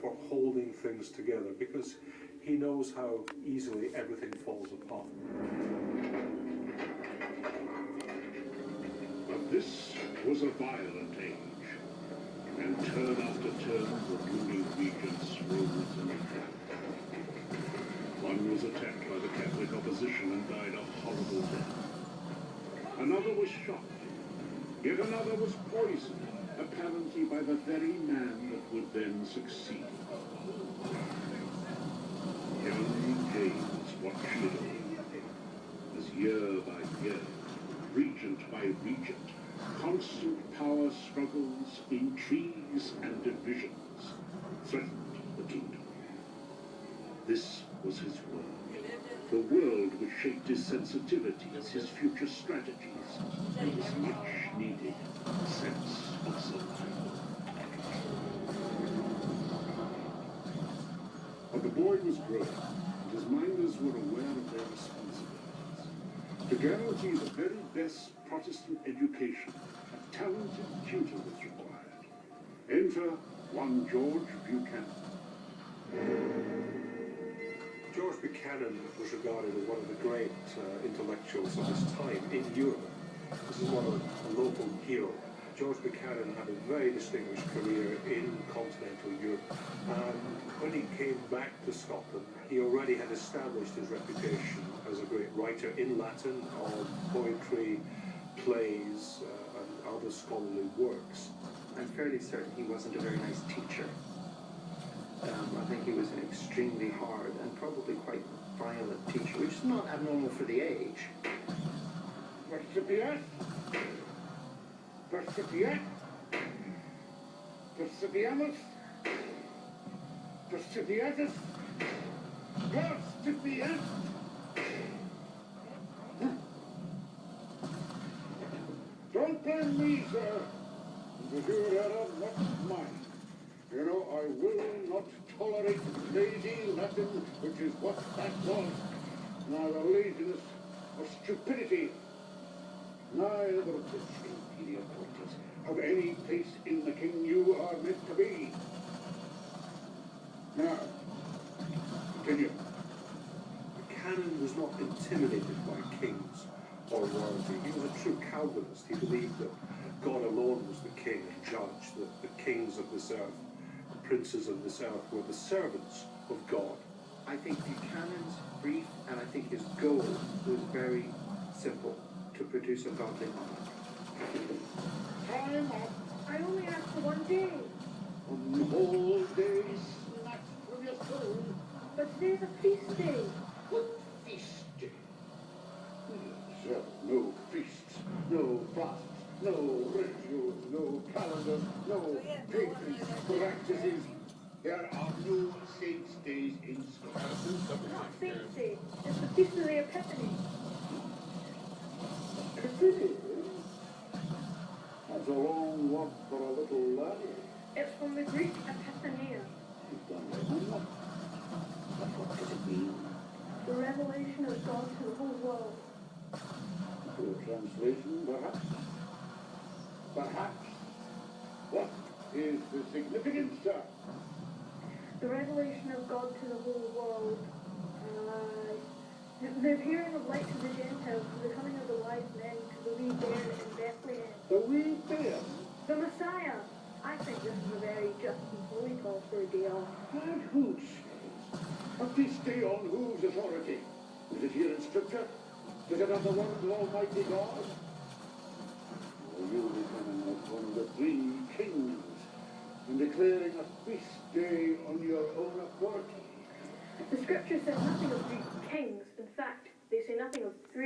for holding things together, because he knows how easily everything falls apart. But this was a violent age, and turn after turn the ruling regents rose and fell. One was attacked by the Catholic opposition and died a horrible death. Another was shot. Yet another was poisoned, apparently by the very man that would then succeed. Young James watched it all, as year by year, regent by regent, constant power struggles, intrigues, and divisions threatened the kingdom. This was his world. The world which shaped his sensitivities, his future strategies, and his much-needed sense of survival. But the boy was growing, and his minders were aware of their responsibilities. To guarantee the very best Protestant education, a talented tutor was required. Enter one George Buchanan. George Buchanan was regarded as one of the great intellectuals of his time in Europe. This is one of a local hero. George Buchanan had a very distinguished career in continental Europe, and when he came back to Scotland, he already had established his reputation as a great writer in Latin of poetry, plays, and other scholarly works. I'm fairly certain he wasn't a very nice teacher. I think he was an extremely hard and probably quite violent teacher, which is not abnormal for the age. Persepiat, persepiat, persepiamus, persepiatus, persepiat. Don't blame me, sir, because your error, not mine. You know, I will not tolerate lazy Latin, which is what that was. Neither laziness or stupidity, neither of the inferior qualities have any place in the king you are meant to be. Now, continue. Buchanan was not intimidated by kings or royalty. He was a true Calvinist. He believed that God alone was the king and judge, that the kings of this earth, the princes of this earth, were the servants of God. I think Buchanan's brief, and I think his goal, was very simple: to produce a godly monarch. Time up. I only asked for one day. On the whole day snatched from your soul. But today's a feast day. What feast day? Sir, no feasts, no fasts, no rituals, no calendars, no pagan practices. There are no saints' days in Scotland. It's not Saint's Day. It's the Feast of the Epiphany. Epiphany? That's a long word for a little lad. It's from the Greek epiphania. What does it mean? The revelation of God to the whole world. Poor translation, perhaps. Perhaps. What is the significance, sir? The revelation of God to the whole world. The appearing of light to the Gentiles, the coming of the wise men to the wee bairn in Bethlehem. The wee bear. The Messiah. I think this is a very just and holy call for a day off. And who says? A feast day on whose authority? Is it here in Scripture? Is it on the word of Almighty God? Or you becoming like one of the three kings and declaring a feast day on your own authority? The scripture says nothing of three kings. In fact, they say nothing of three.